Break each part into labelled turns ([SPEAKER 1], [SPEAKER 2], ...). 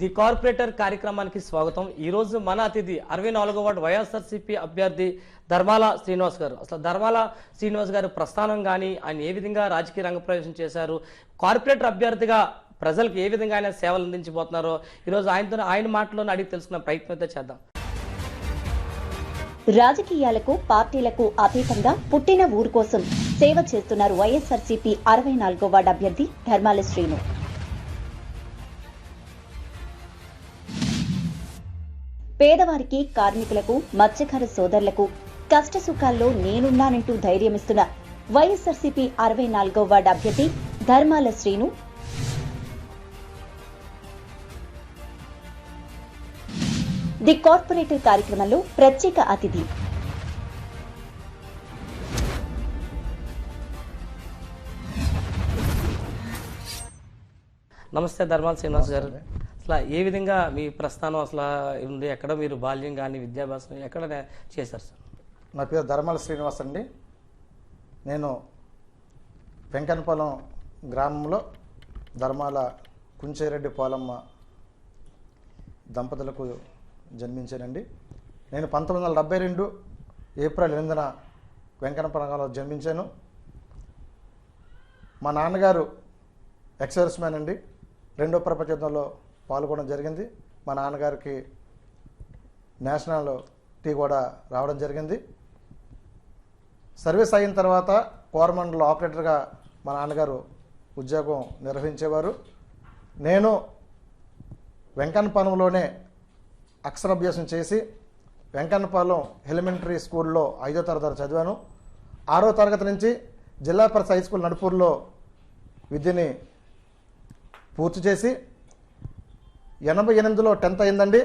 [SPEAKER 1] The corporator కార్యక్రమానికి స్వాగతం. ఈ రోజు మన అతిథి 64వ వార్డు వైఎస్ఆర్సీపీ అభ్యర్థి ధర్మాల శ్రీనివాస్ గారు. అసలు ధర్మాల శ్రీనివాస్ గారు ప్రస్థానం కానీ ఆయన ఏ విధంగా రాజకీయ రంగ ప్రవేశం చేశారు, కార్పొరేటర్ అభ్యర్థిగా ప్రజలకు ఏ విధంగా ఆయన సేవలు అందించబోతున్నారో ఈరోజు ఆయన మాటలోనే అడిగి తెలుసుకున్న ప్రయత్నం అయితే చేద్దాం.
[SPEAKER 2] రాజకీయాలకు పార్టీలకు అతీతంగా పుట్టిన ఊరు కోసం సేవ చేస్తున్నారు వైఎస్ఆర్సీపీ 64వ వార్డు అభ్యర్థి ధర్మాల శ్రీను. పేదవారికి, కార్మికులకు, మత్స్యకార సోదరులకు కష్టసుఖాల్లో నేనున్నానంటూ ధైర్యమిస్తున్న వైఎస్ఆర్సీపీ 64వ వార్డు అభ్యర్థి ధర్మాల శ్రీను ది కార్పొరేటర్ కార్యక్రమంలో ప్రత్యేక అతిథి.
[SPEAKER 1] నమస్తే ధర్మాల శ్రీనివాస్ గారు. అసలు ఏ విధంగా మీ ప్రస్థానం అసలు ఉంది, ఎక్కడ మీరు బాల్యం కానీ విద్యాభ్యాసం ఎక్కడ చేశారు సార్?
[SPEAKER 3] నా పేరు ధర్మాల శ్రీనివాస్ అండి. నేను వెంకన్నపాలెం గ్రామంలో ధర్మాల కుంచేరెడ్డి పోలమ్మ దంపతులకు జన్మించానండి. నేను 1972 ఏప్రిల్ 8న వెంకన్నపాలెంలో జన్మించాను. మా నాన్నగారు ఎక్స్ మ్యాన్ అండి. రెండో ప్రపంచ యుద్ధంలో పాల్గొనడం జరిగింది. మా నాన్నగారికి నేషనల్ టీ కూడా రావడం జరిగింది. సర్వీస్ అయిన తర్వాత కోరమండలో ఆపరేటర్గా మా నాన్నగారు ఉద్యోగం నిర్వహించేవారు. నేను వెంకన్నపాలెంలోనే అక్షరాభ్యాసం చేసి వెంకన్నపాలెం ఎలిమెంటరీ స్కూల్లో 5వ తరగతి చదివాను. 6వ తరగతి నుంచి జిల్లా పరిషత్ హై స్కూల్ నడుపూర్లో విద్యని పూర్తి చేసి 88లో 10th అయిందండి.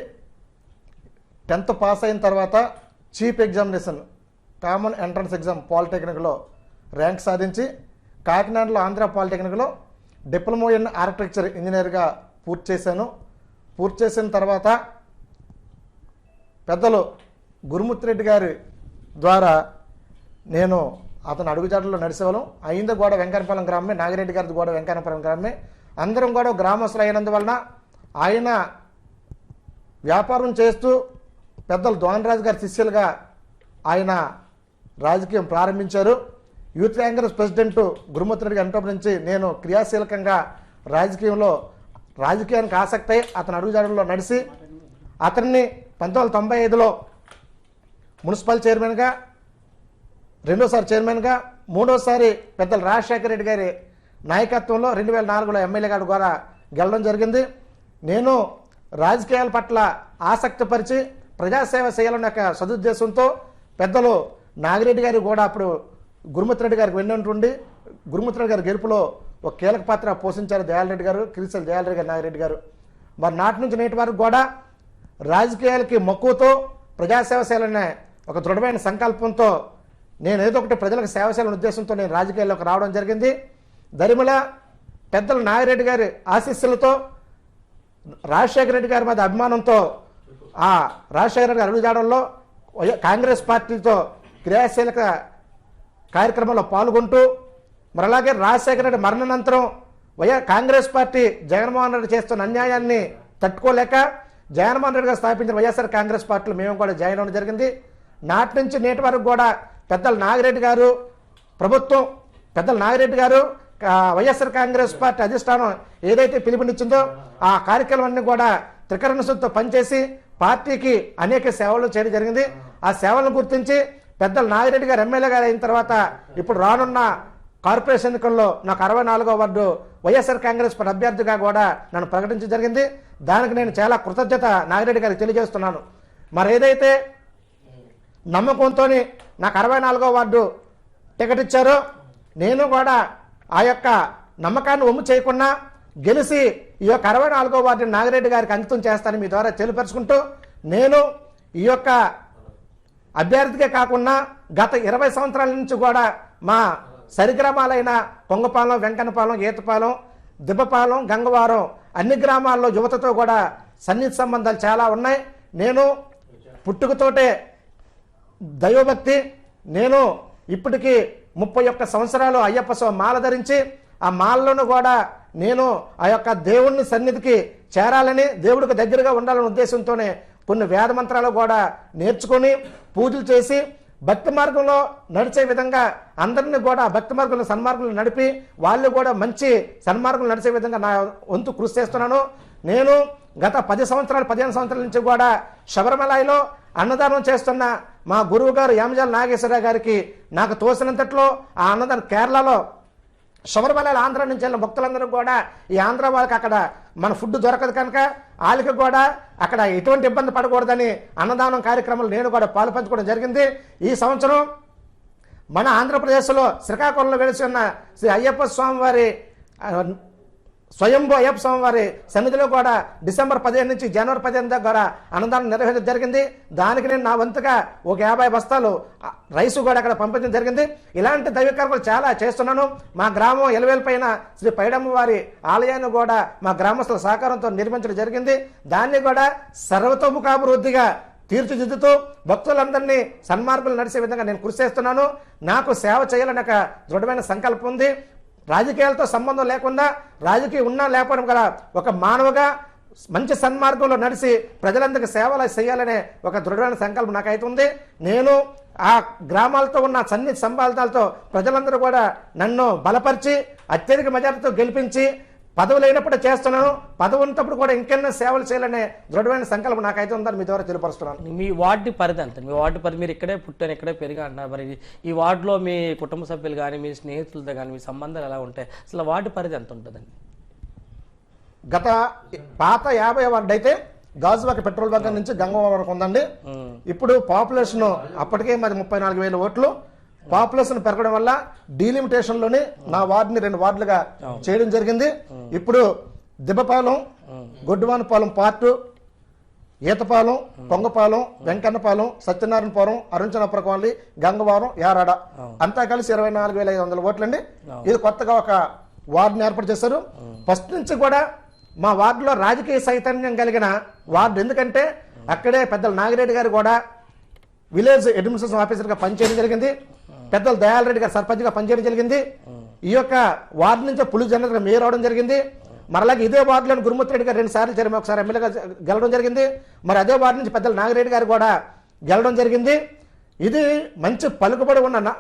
[SPEAKER 3] 10th పాస్ అయిన తర్వాత chief examination common entrance exam పాలిటెక్నిక్లో ర్యాంక్ సాధించి కాకినాడలో ఆంధ్ర పాలిటెక్నిక్లో డిప్లొమా ఇన్ ఆర్కిటెక్చర్ ఇంజనీర్గా పూర్తి చేశాను. పూర్తి చేసిన తర్వాత పెద్దలు గురుమూర్తి రెడ్డి గారి ద్వారా నేను అతను అడుగుజాడల్లో నడిచేవాళ్ళం. అయింది కూడా వెంకన్నపాలెం గ్రామమే, నాగిరెడ్డి గారిది కూడా వెంకన్నపాలెం గ్రామమే. అందరం కూడా గ్రామస్తులు అయినందువలన ఆయన వ్యాపారం చేస్తూ పెద్దలు దోనరాజు గారి శిష్యులుగా ఆయన రాజకీయం ప్రారంభించారు. యూత్ కాంగ్రెస్ ప్రెసిడెంట్ గురుమూర్తి రెడ్డి గారి నుంచి నేను క్రియాశీలకంగా రాజకీయానికి ఆసక్తి అయి అతని అడుగుజాడల్లో నడిచి అతన్ని 1995లో మున్సిపల్ చైర్మన్గా, రెండోసారి చైర్మన్గా, మూడోసారి పెద్దలు రాజశేఖర రెడ్డి గారి నాయకత్వంలో 2004లో ఎమ్మెల్యే గారు కూడా గెలవడం జరిగింది. నేను రాజకీయాల పట్ల ఆసక్తి పరిచి ప్రజాసేవ చేయాలన్న ఒక సదుద్దేశంతో పెద్దలు నాగిరెడ్డి గారు కూడా అప్పుడు గురుమూర్తి రెడ్డి గారికి వెన్నుంటుండి గురుమూర్తి రెడ్డి గారి గెలుపులో ఒక కీలక పాత్ర పోషించారు దయాలరెడ్డి గారు, క్రిసల్ దయాలరెడ్డి గారు, నాగిరెడ్డి గారు. మరి నాటి నుంచి నేటి వరకు కూడా రాజకీయాలకి మక్కువతో ప్రజాసేవ చేయాలనే ఒక దృఢమైన సంకల్పంతో నేను ఏదో ఒకటి ప్రజలకు సేవ చేయాలనే ఉద్దేశంతో నేను రాజకీయాల్లోకి రావడం జరిగింది. దరిమిల పెద్దలు నాగిరెడ్డి గారి ఆశీస్సులతో, రాజశేఖర రెడ్డి గారి మీద అభిమానంతో ఆ రాజశేఖర రెడ్డి గారి అడుగుజాడల్లో కాంగ్రెస్ పార్టీతో క్రియాశీలక కార్యక్రమంలో పాల్గొంటూ మరి అలాగే రాజశేఖర రెడ్డి మరణానంతరం కాంగ్రెస్ పార్టీ జగన్మోహన్ రెడ్డి చేస్తున్న అన్యాయాన్ని తట్టుకోలేక జగన్మోహన్ రెడ్డి గారు స్థాపించిన వైఎస్ఆర్ కాంగ్రెస్ పార్టీలో మేము కూడా జాయిన్ అవ్వడం జరిగింది. నాటి నుంచి నేటి వరకు కూడా పెద్దలు నాగిరెడ్డి గారు ప్రభుత్వం, పెద్దలు నాగిరెడ్డి గారు వైఎస్ఆర్ కాంగ్రెస్ పార్టీ అధిష్టానం ఏదైతే పిలుపునిచ్చిందో ఆ కార్యక్రమాన్ని కూడా త్రికరణశుద్ధితో పనిచేసి పార్టీకి అనేక సేవలు చేయడం జరిగింది. ఆ సేవలను గుర్తించి పెద్దలు నాగిరెడ్డి గారు ఎమ్మెల్యే గారు అయిన తర్వాత ఇప్పుడు రానున్న కార్పొరేషన్ ఎన్నికల్లో నాకు 64వ వార్డు వైఎస్ఆర్ కాంగ్రెస్ పార్టీ అభ్యర్థిగా కూడా నన్ను ప్రకటించడం జరిగింది. దానికి నేను చాలా కృతజ్ఞత నాగిరెడ్డి గారికి తెలియజేస్తున్నాను. మరి ఏదైతే నమ్మకంతో నాకు 64వ వార్డు టికెట్ ఇచ్చారో నేను కూడా ఆ యొక్క నమ్మకాన్ని ఒమ్ము చేయకుండా గెలిచి ఈ యొక్క 64వ వార్డుని నాగిరెడ్డి గారికి అంకితం చేస్తానని మీ ద్వారా తెలియపరుచుకుంటూ, నేను ఈ యొక్క అభ్యర్థికే కాకుండా గత 20 సంవత్సరాల నుంచి కూడా మా సరిగ్రామాలైన కొంగపాలెం, వెంకన్నపాలెం, ఈతపాలెం, దిబ్బపాలెం, గంగవారం అన్ని గ్రామాల్లో యువతతో కూడా సన్నిహిత సంబంధాలు చాలా ఉన్నాయి. నేను పుట్టుకతోటే దైవభక్తి, నేను ఇప్పటికీ 31 సంవత్సరాలు అయ్యప్ప మాల ధరించి ఆ మాలలోనూ కూడా నేను ఆ యొక్క దేవుని సన్నిధికి చేరాలని, దేవుడికి దగ్గరగా ఉండాలనే ఉద్దేశంతోనే కొన్ని వేద మంత్రాలు కూడా నేర్చుకొని పూజలు చేసి భక్తి మార్గంలో నడిచే విధంగా అందరినీ కూడా భక్తి మార్గంలో సన్మార్గంలో నడిపి వాళ్ళు కూడా మంచి సన్మార్గంలో నడిచే విధంగా నా వంతు కృషి చేస్తున్నాను. నేను గత 15 సంవత్సరాల నుంచి కూడా శబరిమలలో అన్నదానం చేస్తున్న మా గురువు గారు యామజాల నాగేశ్వరరావు గారికి నాకు తోసినంతట్లో ఆ అన్నదానం కేరళలో శబరిమల ఆంధ్ర నుంచి వెళ్ళిన భక్తులందరూ కూడా ఈ ఆంధ్ర వాళ్ళకి అక్కడ మన ఫుడ్ దొరకదు కనుక వాళ్ళకి కూడా అక్కడ ఎటువంటి ఇబ్బంది పడకూడదని అన్నదానం కార్యక్రమంలో నేను కూడా పాలు పంచుకోవడం జరిగింది. ఈ సంవత్సరం మన ఆంధ్రప్రదేశ్లో శ్రీకాకుళంలో వెలిసి ఉన్న శ్రీ అయ్యప్ప స్వామి వారి స్వయంభూ అయ్యప్ప స్వామి వారి సన్నిధిలో కూడా డిసెంబర్ 15 నుంచి జనవరి 15 దగ్గర అన్నదానం నిర్వహించడం జరిగింది. దానికి నేను నా వంతుగా ఒక 50 బస్తాలు రైసు కూడా అక్కడ పంపించడం జరిగింది. ఇలాంటి దైవ కార్యక్రమాలు చాలా చేస్తున్నాను. మా గ్రామం ఎలవేలు పైన శ్రీ పైడమ్మ వారి ఆలయాన్ని కూడా మా గ్రామస్తుల సహకారంతో నిర్మించడం జరిగింది. దాన్ని కూడా సర్వతోముఖాభివృద్ధిగా తీర్చిదిద్దుతూ భక్తులందరినీ సన్మార్గులు నడిచే విధంగా నేను కృషి చేస్తున్నాను. నాకు సేవ చేయాలని ఒక దృఢమైన సంకల్పం ఉంది. రాజకీయాలతో సంబంధం లేకుండా, రాజకీయం ఉన్నా లేకపోవడం కదా, ఒక మానవగా మంచి సన్మార్గంలో నడిచి ప్రజలందరికీ సేవలు చేయాలనే ఒక దృఢమైన సంకల్పం నాకైతే ఉంది. నేను ఆ గ్రామాలతో ఉన్న సన్నిహిత సంబంధాలతో ప్రజలందరూ కూడా నన్ను బలపరిచి అత్యధిక మెజార్టీతో గెలిపించి పదవులు అయినప్పుడు చేస్తున్నాను, పదవి ఉన్నప్పుడు కూడా ఇంకెన్నో సేవలు చేయాలనే దృఢమైన సంకల్పం నాకైతే ఉందని మీ ద్వారా తెలియపరుస్తున్నాను.
[SPEAKER 1] మీ వార్డు పరిధి అంత, మీ వార్డు పరిధి, మీరు ఇక్కడే పుట్టాను ఇక్కడే పెరిగా అంటున్నారు. మరి ఈ వార్డులో మీ కుటుంబ సభ్యులు కానీ మీ స్నేహితులతో కానీ మీ సంబంధాలు ఎలా ఉంటాయి? అసలు వార్డు పరిధి ఎంత ఉంటుందండి?
[SPEAKER 3] గత పాత 50 వార్డు అయితే గాజువాక పెట్రోల్ బంక్ నుంచి గంగవరం వరకు ఉందండి. ఇప్పుడు పాపులేషన్ అప్పటికే మరి 34,000 ఓట్లు. పాపులేషన్ పెరగడం వల్ల డీలిమిటేషన్లోని నా వార్డుని 2 వార్డులుగా చేయడం జరిగింది. ఇప్పుడు దిబ్బపాలెం, గొడ్డువానపాలెం పార్టు, ఈతపాలెం, కొంగపాలెం, వెంకన్నపాలెం, సత్యనారాయణపురం, అరుణచనపుర కాలనీ, గంగవరం, యారాడ అంతా కలిసి 24,500 ఓట్లండి. ఇది కొత్తగా ఒక వార్డుని ఏర్పాటు చేశారు. ఫస్ట్ నుంచి కూడా మా వార్డులో రాజకీయ చైతన్యం కలిగిన వార్డు. ఎందుకంటే అక్కడే పెద్దల నాగిరెడ్డి గారు కూడా విలేజ్ అడ్మినిస్ట్రేషన్ ఆఫీసర్గా పనిచేయడం జరిగింది. పెద్దలు దయాల్ రెడ్డి గారు సర్పంచ్గా పనిచేయడం జరిగింది. ఈ యొక్క వార్డు నుంచి పులి జనరల్గా మేయర్ అవడం జరిగింది. మరలాగే ఇదే వార్డులోని గురుమూర్తి రెడ్డి గారు 2 సార్లు చైర్మన్, ఒకసారి ఎమ్మెల్యేగా గెలవడం జరిగింది. మరి అదే వార్డు నుంచి పెద్దలు నాగిరెడ్డి గారు కూడా గెలవడం జరిగింది. ఇది మంచి పలుకుబడి ఉన్న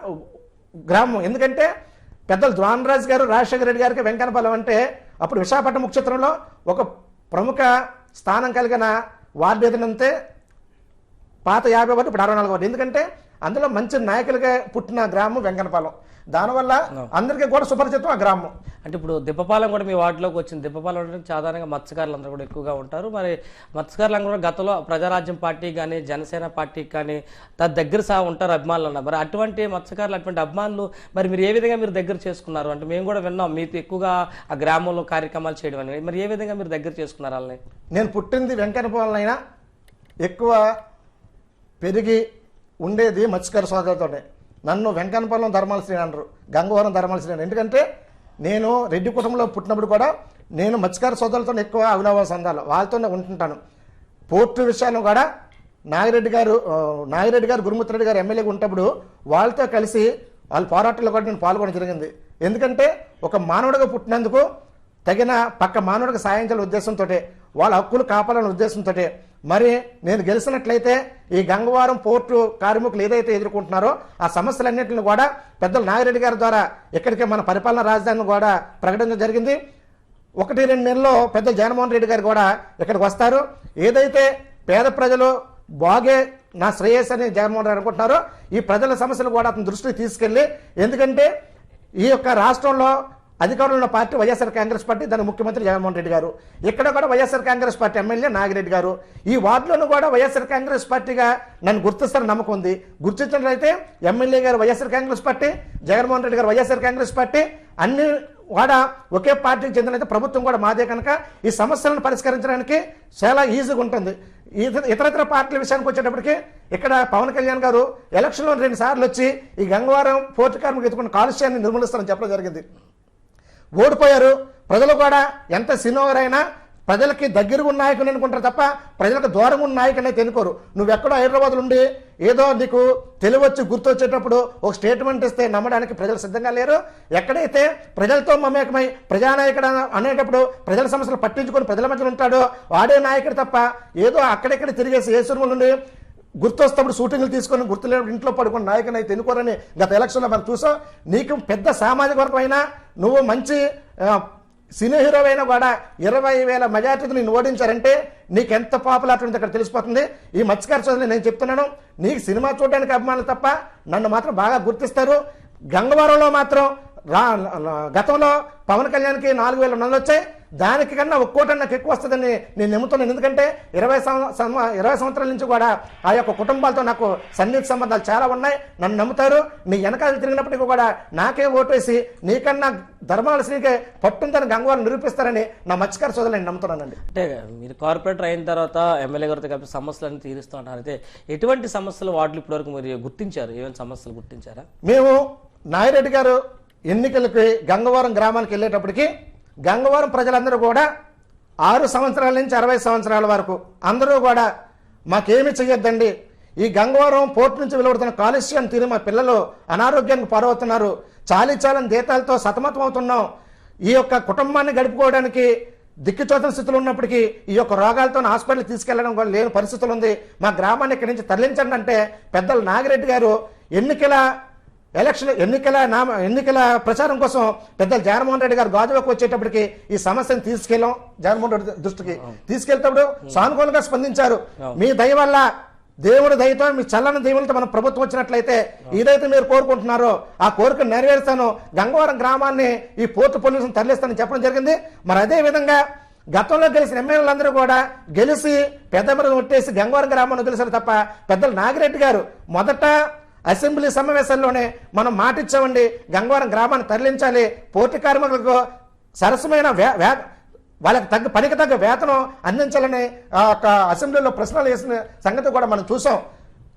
[SPEAKER 3] గ్రామం. ఎందుకంటే పెద్దలు ద్వానరాజు గారు, రాజశేఖర రెడ్డి గారికి వెంకన్నపాలెం అంటే అప్పుడు విశాఖపట్నం ముఖ్యత్రంలో ఒక ప్రముఖ స్థానం కలిగిన వార్డు ఏదంటే పాత 50 వార్డు, ఇప్పుడు 64 వార్డు. ఎందుకంటే అందులో మంచి నాయకులుగా పుట్టిన గ్రామం వెంకన్నపాలెం. దానివల్ల అందరికీ కూడా సుపరిచితం ఆ గ్రామం.
[SPEAKER 1] అంటే ఇప్పుడు దిబ్బపాలెం కూడా మీ వార్డులోకి వచ్చింది. దిబ్బపాలెం అంటే సాధారణంగా మత్స్యకారులు అందరూ కూడా ఎక్కువగా ఉంటారు. మరి మత్స్యకారులు కూడా గతంలో ప్రజారాజ్యం పార్టీకి కానీ జనసేన పార్టీకి కానీ దగ్గర ఉంటారు అభిమానులు అన్నారు. మరి అటువంటి మత్స్యకారులు, అటువంటి అభిమానులు మరి మీరు ఏ విధంగా మీరు దగ్గర చేసుకున్నారు? అంటే మేము కూడా విన్నాం మీతో ఎక్కువగా ఆ గ్రామంలో కార్యక్రమాలు చేయడం అనేది. మరి ఏ విధంగా మీరు దగ్గర చేసుకున్నారు వాళ్ళని?
[SPEAKER 3] నేను పుట్టింది వెంకన్నపాలెం అయినా ఎక్కువ పెరిగి ఉండేది మత్స్యకార సోదరులతోనే. నన్ను వెంకన్నపాలెం ధర్మాల శ్రీ అంటారు, గంగవరం ధర్మాల శ్రీ. ఎందుకంటే నేను రెడ్డి కుటుంబంలో పుట్టినప్పుడు కూడా నేను మత్స్యకార సోదరులతో ఎక్కువ అవినాభావ సంధాలు వాళ్ళతోనే ఉంటుంటాను. పోర్టు విషయాల్లో కూడా నాగిరెడ్డి గారు గురుమూర్తి రెడ్డి గారు ఎమ్మెల్యేగా ఉన్నప్పుడు వాళ్ళతో కలిసి వాళ్ళ పోరాటంలో కూడా నేను పాల్గొనడం జరిగింది. ఎందుకంటే ఒక మానవుడిగా పుట్టినందుకు తగిన పక్క మానవుడికి సాయం చేయాల ఉద్దేశంతో, వాళ్ళ హక్కులు కాపాడాలనే ఉద్దేశంతో మరి నేను గెలిచినట్లయితే ఈ గంగవరం పోర్టు కార్మికులు ఏదైతే ఎదుర్కొంటున్నారో ఆ సమస్యలన్నింటిని కూడా పెద్దలు నాగిరెడ్డి గారి ద్వారా ఇక్కడికి మన పరిపాలనా రాజధానిని కూడా ప్రకటించడం జరిగింది. 1-2 నెలల్లో పెద్ద జగన్మోహన్ రెడ్డి గారు కూడా ఇక్కడికి వస్తారు. ఏదైతే పేద ప్రజలు బాగే నా శ్రేయస్ అని జగన్మోహన్ రెడ్డి అనుకుంటున్నారో ఈ ప్రజల సమస్యలు కూడా అతని దృష్టికి తీసుకెళ్ళి, ఎందుకంటే ఈ యొక్క రాష్ట్రంలో అధికారంలో ఉన్న పార్టీ వైఎస్ఆర్ కాంగ్రెస్ పార్టీ, దాని ముఖ్యమంత్రి జగన్మోహన్ రెడ్డి గారు, ఇక్కడ కూడా వైఎస్ఆర్ కాంగ్రెస్ పార్టీ ఎమ్మెల్యే నాగిరెడ్డి గారు, ఈ వార్డులోనూ కూడా వైఎస్ఆర్ కాంగ్రెస్ పార్టీగా నన్ను గుర్తిస్తారని నమ్మకం ఉంది. గుర్తించినట్లయితే ఎమ్మెల్యే గారు వైఎస్ఆర్ కాంగ్రెస్ పార్టీ, జగన్మోహన్ రెడ్డి గారు వైఎస్ఆర్ కాంగ్రెస్ పార్టీ, అన్ని కూడా ఒకే పార్టీకి చెందినైతే ప్రభుత్వం కూడా మాదే కనుక ఈ సమస్యలను పరిష్కరించడానికి చాలా ఈజీగా ఉంటుంది. ఇతరత్ర పార్టీల విషయానికి వచ్చేటప్పటికి ఇక్కడ పవన్ కళ్యాణ్ గారు ఎలక్షన్లో 2 సార్లు వచ్చి ఈ గంగవరం పోర్టు కార్మికులు ఎత్తుకున్న కాలుష్యాన్ని నిర్మూలిస్తారని చెప్పడం జరిగింది. ఓడిపోయారు. ప్రజలు కూడా ఎంత సినోవరైనా ప్రజలకి దగ్గరగా ఉన్న నాయకుని అనుకుంటారు తప్ప ప్రజలకు దూరంగా ఉన్న నాయకుని అయితే ఎన్నుకోరు. నువ్వెక్కడో హైదరాబాద్లో ఉండి ఏదో నీకు తెలివచ్చి గుర్తొచ్చేటప్పుడు ఒక స్టేట్మెంట్ ఇస్తే నమ్మడానికి ప్రజలు సిద్ధంగా లేరు. ఎక్కడైతే ప్రజలతో మమేకమై ప్రజానాయకుడు అనేటప్పుడు ప్రజల సమస్యలు పట్టించుకొని ప్రజల మధ్యలో ఉంటాడో వాడే నాయకుడు తప్ప ఏదో అక్కడెక్కడ తిరిగేసి ఏసురు నుండి గుర్తొస్తప్పుడు షూటింగ్లు తీసుకొని గుర్తులేని ఇంట్లో పడుకున్న నాయకుని అయితే ఎన్నుకోరని గత ఎలక్షన్లో మనం చూసాం. నీకు పెద్ద సామాజిక వర్గం అయినా నువ్వు మంచి సినీ హీరో అయినా కూడా 20,000 మెజార్టీతో నేను ఓడించారంటే నీకు ఎంత పాపులారిటీ ఉంది అక్కడ తెలిసిపోతుంది. ఈ మత్స్యకార సోదరులు నేను చెప్తున్నాను, నీకు సినిమా చూడడానికి అభిమానులు తప్ప నన్ను మాత్రం బాగా గుర్తిస్తారు. గంగవరంలో మాత్రం గతంలో పవన్ కళ్యాణ్కి 4,000 మంది వచ్చాయి. దానికి కన్నా ఒక్కోటి నాకు ఎక్కువ వస్తుందని నేను నమ్ముతున్నాను. ఎందుకంటే 20 సంవత్సరాల నుంచి కూడా ఆ యొక్క కుటుంబాలతో నాకు సన్నిహిత సంబంధాలు చాలా ఉన్నాయి. నన్ను నమ్ముతారు. నీ వెనకాల తిరిగినప్పటికీ కూడా నాకే ఓటేసి నీకన్నా ధర్మాల శ్రీకే పట్టుందని గంగవారం నిరూపిస్తారని నా మత్స్యకార సోదరులు నేను నమ్ముతున్నానండి.
[SPEAKER 1] అంటే మీరు కార్పొరేటర్ అయిన తర్వాత ఎమ్మెల్యే గారితో కలిపి సమస్యలన్నీ తీరుస్తూ ఉంటారు. అయితే ఎటువంటి సమస్యలు వార్డులు ఇప్పటివరకు మీరు గుర్తించారు? ఏమైనా సమస్యలు గుర్తించారా?
[SPEAKER 3] మేము నాగిరెడ్డి గారు ఎన్నికలకి గంగవరం గ్రామానికి వెళ్ళేటప్పటికి గంగవరం ప్రజలందరూ కూడా 6 సంవత్సరాల నుంచి 60 సంవత్సరాల వరకు అందరూ కూడా మాకేమీ చెయ్యొద్దండి, ఈ గంగవరం పోర్టు నుంచి వెలువడుతున్న కాలుష్యం తీరి మా పిల్లలు అనారోగ్యానికి పారవుతున్నారు, చాలని జీతాలతో సతమతం అవుతున్నాం, ఈ యొక్క కుటుంబాన్ని గడుపుకోవడానికి దిక్కుచోతన స్థితిలో ఉన్నప్పటికీ ఈ యొక్క రోగాలతో హాస్పిటల్కి తీసుకెళ్లడం కూడా లేని పరిస్థితులు ఉంది, మా గ్రామాన్ని ఇక్కడి నుంచి తరలించండి అంటే పెద్దలు నాగిరెడ్డి గారు ఎన్నికల ప్రచారం కోసం పెద్దలు జగన్మోహన్ రెడ్డి గారు గాజువాకు వచ్చేటప్పటికి ఈ సమస్యను తీసుకెళ్ళాం. జగన్మోహన్ రెడ్డి దృష్టికి తీసుకెళ్తేప్పుడు సానుకూలంగా స్పందించారు. మీ దయ వల్ల దేవుడి దయతో మీ చల్లని దేవులతో మన ప్రభుత్వం వచ్చినట్లయితే ఏదైతే మీరు కోరుకుంటున్నారో ఆ కోరిక నెరవేరుస్తాను, గంగవరం గ్రామాన్ని ఈ పోర్టు పొల్యూషన్ తరలిస్తానని చెప్పడం జరిగింది. మరి అదే విధంగా గతంలో గెలిచిన ఎమ్మెల్యేలందరూ కూడా గెలిచి పెద్ద మరుగు కొట్టేసి గంగవరం గ్రామాన్ని వదిలేశారు తప్ప పెద్దలు నాగిరెడ్డి గారు మొదట అసెంబ్లీ సమావేశాల్లోనే మనం మాట ఇచ్చామండి, గంగవరం గ్రామాన్ని తరలించాలి, పోర్టు కార్మికులకు సరసమైన వాళ్ళకి పనికి తగ్గ వేతనం అందించాలని అసెంబ్లీలో ప్రశ్నలు వేసిన సంగతి కూడా మనం చూసాం.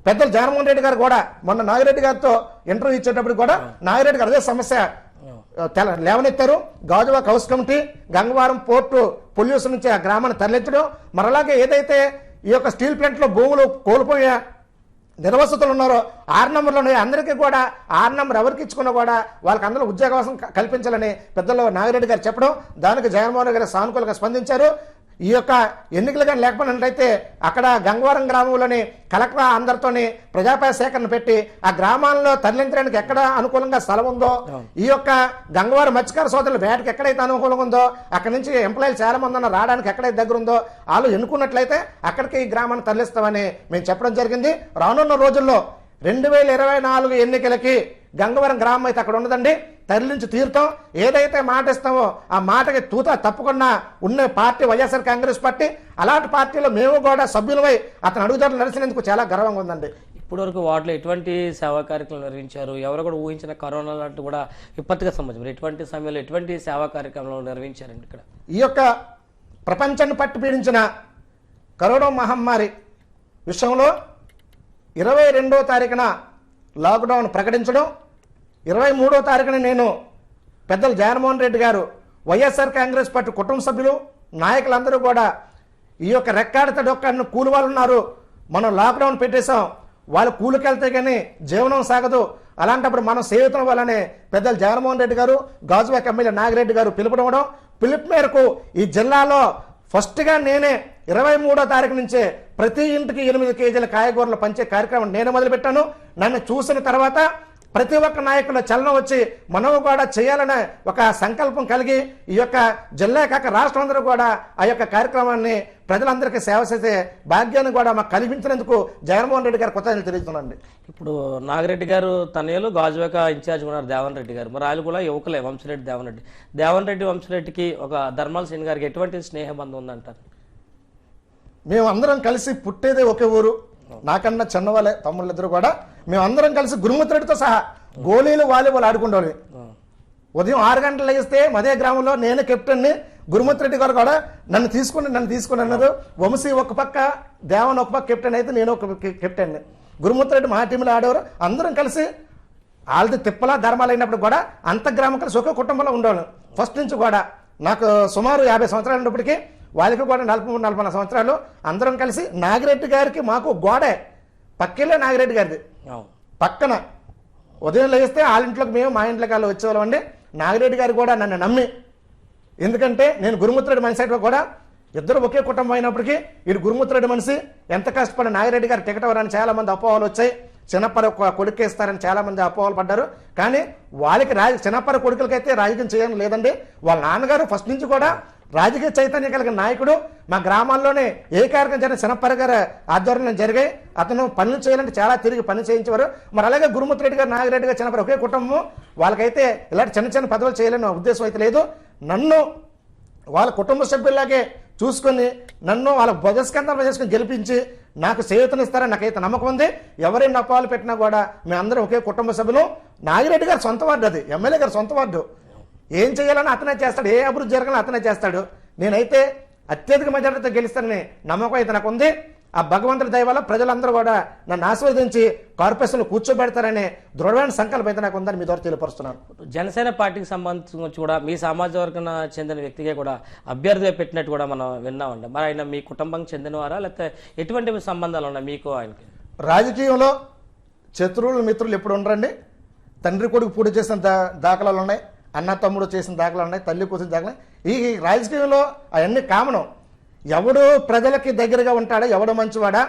[SPEAKER 3] పెద్దలు జగన్మోహన్ రెడ్డి గారు కూడా మొన్న నాగిరెడ్డి గారితో ఇంటర్వ్యూ ఇచ్చేటప్పుడు కూడా నాగిరెడ్డి గారు అదే సమస్య లేవనెత్తారు. Gajuwaka house committee Gangavaram port pollution నుంచి ఆ గ్రామాన్ని తరలించడం, మరలాగే ఏదైతే ఈ యొక్క స్టీల్ ప్లాంట్లో భూములు కోల్పోయే నిర్వసతులు ఉన్నారో 6 నెంబర్లో అందరికీ కూడా 6 నెంబర్ ఎవరికి ఇచ్చుకున్నా కూడా వాళ్ళకి అందరూ ఉద్యోగావకాశం కల్పించాలని పెద్దలు నాగిరెడ్డి గారు చెప్పడం, దానికి జగన్మోహన్ రెడ్డి గారు సానుకూలంగా స్పందించారు. ఈ యొక్క ఎన్నికలు కానీ లేకపోయినట్లయితే అక్కడ గంగవరం గ్రామంలోని కలెక్టర్ అందరితోని ప్రజాపాయ సేకరణ పెట్టి ఆ గ్రామాల్లో తరలించడానికి ఎక్కడ అనుకూలంగా స్థలం ఉందో, ఈ యొక్క గంగవరం మత్స్యకార సోదరుల వేటకి ఎక్కడైతే అనుకూలంగా ఉందో అక్కడి నుంచి ఎంప్లాయీలు చాలా మంది ఉన్న రావడానికి ఎక్కడైతే దగ్గర ఉందో వాళ్ళు ఎన్నుకున్నట్లయితే అక్కడికి ఈ గ్రామాన్ని తరలిస్తామని మేము చెప్పడం జరిగింది. రానున్న రోజుల్లో 2024 ఎన్నికలకి గంగవరం గ్రామం అయితే అక్కడ ఉండదండి, తరలించి తీరుతాం. ఏదైతే మాట ఇస్తామో ఆ మాటకి తూత తప్పకుండా ఉన్న పార్టీ వైఎస్ఆర్ కాంగ్రెస్ పార్టీ. అలాంటి పార్టీలో మేము కూడా సభ్యులమై అతను అడుగుదారులు నడిచినందుకు చాలా గర్వంగా ఉందండి.
[SPEAKER 1] ఇప్పటివరకు వార్డులో ఎటువంటి సేవా కార్యక్రమాలు నిర్వహించారు? ఎవరు కూడా ఊహించిన కరోనా లాంటి కూడా విపత్తుగా సంబంధించి ఎటువంటి సమయంలో ఎటువంటి సేవా కార్యక్రమాలు నిర్వహించారండి? ఇక్కడ
[SPEAKER 3] ఈ యొక్క ప్రపంచాన్ని పట్టి పీడించిన కరోనా మహమ్మారి విషయంలో 22వ తారీఖున లాక్డౌన్ ప్రకటించడం, 23వ తారీఖున నేను పెద్దలు జగన్మోహన్ రెడ్డి గారు వైఎస్ఆర్ కాంగ్రెస్ పార్టీ కుటుంబ సభ్యులు నాయకులందరూ కూడా ఈ యొక్క రెక్కాడిత డొక్కాడిన కూలి వాళ్ళు ఉన్నారు, మనం లాక్డౌన్ పెట్టేశాం, వాళ్ళు కూలికెళ్తే కానీ జీవనం సాగదు, అలాంటప్పుడు మనం సేవితం వల్లనే పెద్దలు జగన్మోహన్ రెడ్డి గారు గాజువాక ఎమ్మెల్యే నాగిరెడ్డి గారు పిలుపునివ్వడం, పిలుపు మేరకు ఈ జిల్లాలో ఫస్ట్గా నేనే 23వ తారీఖు నుంచే ప్రతి ఇంటికి 8 కేజీల కాయగూరలు పంచే కార్యక్రమం నేను మొదలుపెట్టాను. నన్ను చూసిన తర్వాత ప్రతి ఒక్క నాయకుల చలనం వచ్చి మనం కూడా చేయాలనే ఒక సంకల్పం కలిగి ఈ యొక్క జిల్లా కాక రాష్ట్రం అందరూ కూడా ఆ యొక్క కార్యక్రమాన్ని ప్రజలందరికీ సేవ చేసే భాగ్యాన్ని కూడా మాకు కలిగించినందుకు జగన్మోహన్ రెడ్డి గారు కృతజ్ఞతలు తెలుస్తున్నాండి.
[SPEAKER 1] ఇప్పుడు నాగిరెడ్డి గారు తనయులు గాజువాక ఇన్ఛార్జ్ ఉన్నారు దేవన్ రెడ్డి గారు, మరి వాళ్ళు కూడా యువకులే వంశరెడ్డి దేవన్ రెడ్డి వంశరెడ్డికి ఒక ధర్మాల శ్రీని గారికి ఎటువంటి స్నేహబంధం ఉందంటారు?
[SPEAKER 3] మేము అందరం కలిసి పుట్టేదే ఒకే ఊరు, నాకన్నా చిన్నవాళ్ళే తమ్ముళ్ళిద్దరు కూడా, మేమందరం కలిసి గురుమూర్తిరెడ్డితో సహా గోళీలు వాలీబాల్ ఆడుకుంటాం. ఉదయం 6 గంటలు లేస్తే అదే గ్రామంలో నేను కెప్టెన్ని, గురుమూర్తిరెడ్డి గారు కూడా నన్ను తీసుకుని అన్నారు. వంశీ ఒక పక్క, దేవన్ ఒక పక్క కెప్టెన్ అయితే నేను ఒక కెప్టెన్ని. గురుమూర్తిరెడ్డి మా టీంలో ఆడేవారు. అందరం కలిసి వాళ్ళది తిప్పల ధర్మాలు అయినప్పుడు కూడా అంత గ్రామం కలిసి ఒకే కుటుంబంలో ఉండేవాళ్ళం. ఫస్ట్ నుంచి కూడా నాకు సుమారు 50 సంవత్సరాలు ఉన్నప్పటికీ వాళ్ళకి కూడా 43-44 సంవత్సరాలు. అందరం కలిసి నాగిరెడ్డి గారికి మాకు గోడే పక్కిలే నాగిరెడ్డి గారిది పక్కన. ఉదయం లేస్తే వాళ్ళ ఇంట్లోకి మేము మా ఇంట్లోకి వాళ్ళు వచ్చేవాళ్ళం అండి. నాగిరెడ్డి గారు కూడా నన్ను నమ్మి, ఎందుకంటే నేను గురుమూర్తిరెడ్డి మనిషి అయితే కూడా ఇద్దరు ఒకే కుటుంబం అయినప్పటికీ ఇటు గురుమూర్తిరెడ్డి మనిషి ఎంత కష్టపడి నాగిరెడ్డి గారు టికెట్ ఇవ్వరని చాలా మంది అపోహలు వచ్చాయి. చిన్నప్పటి కొడుకేస్తారని చాలా మంది అపోహలు పడ్డారు. కానీ వాళ్ళకి చిన్నప్పటి కొడుకులకైతే రాజకీయం చేయడం లేదండి. వాళ్ళ నాన్నగారు ఫస్ట్ నుంచి కూడా రాజకీయ చైతన్యం కలిగిన నాయకుడు. మా గ్రామాల్లోనే ఏ కార్యక్రమం జరిగిన చిన్నప్పటి గారి ఆధ్వర్యంలో జరిగాయి. అతను పనులు చేయాలంటే చాలా తిరిగి పని చేయించేవారు. మరి అలాగే గురుమూర్తిరెడ్డి గారు నాగిరెడ్డి గారు చిన్నప్పటి ఒకే కుటుంబం. వాళ్ళకైతే ఇలాంటి చిన్న చిన్న పదవులు చేయాలని ఉద్దేశం అయితే లేదు. నన్ను వాళ్ళ కుటుంబ సభ్యుల్లాగే చూసుకొని నన్ను వాళ్ళ భుజస్కంధాలు చేసుకుని గెలిపించి నాకు చేయూతనిస్తారని నాకైతే నమ్మకం ఉంది. ఎవరైనా అపాలు పెట్టినా కూడా మేమందరం ఒకే కుటుంబ సభ్యులు. నాగిరెడ్డి గారు సొంత వార్డు, అది ఎమ్మెల్యే గారు సొంత వార్డు. ఏం చేయాలని అతనే చేస్తాడు, ఏ అభివృద్ధి జరగాలని అతనే చేస్తాడు. నేనైతే అత్యధిక మెజారిటీతో గెలుస్తానని నమ్మకం అయితే నాకు ఉంది. ఆ భగవంతుడి దయ వల్ల ప్రజలందరూ కూడా నన్ను ఆశీర్వదించి కార్పొరేషన్లో కూర్చోబెడతారనే దృఢమైన సంకల్పం అయితే నాకు ఉందని మీ ద్వారా తెలియపరుస్తున్నాను.
[SPEAKER 1] జనసేన పార్టీకి సంబంధించి కూడా మీ సామాజిక వర్గం చెందిన వ్యక్తిగా కూడా అభ్యర్థిగా పెట్టినట్టు కూడా మనం విన్నామండి. మరి ఆయన మీ కుటుంబానికి చెందినవారా, లేకపోతే ఎటువంటి సంబంధాలు ఉన్నాయి మీకు ఆయనకి?
[SPEAKER 3] రాజకీయంలో శత్రువులు మిత్రులు ఎప్పుడు ఉండరండి. తండ్రి కొడుకు పూడి చేసిన దాఖలాలు ఉన్నాయి, అన్న తమ్ముడు చేసిన దాఖలాలు ఉన్నాయి, తల్లి కూర్చున్న దాఖలాలు. ఈ రాజకీయంలో అవన్నీ కామనం. ఎవడు ప్రజలకి దగ్గరగా ఉంటాడా, ఎవడు మంచివాడా,